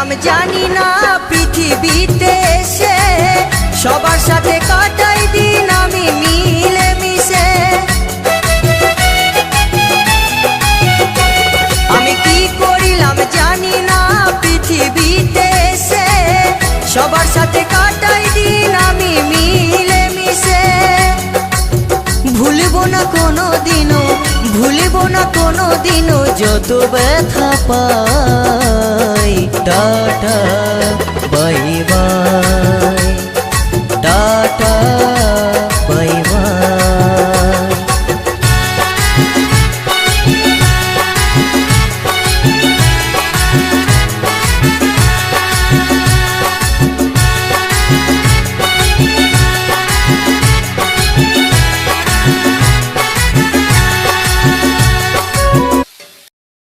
করিলাম জানি না পৃথিবীতে এসে সবার সাথে কাটাই দিন আমি মিলে মিশে। আমি কি করিলাম জানি না পৃথিবীতে এসে সবার সাথে কাটাই দিন আমি মিলে মিশে। ভুলবো না কোনো দিনও, ভুলবো না কোনো দিনও যত ব্যথা পাই।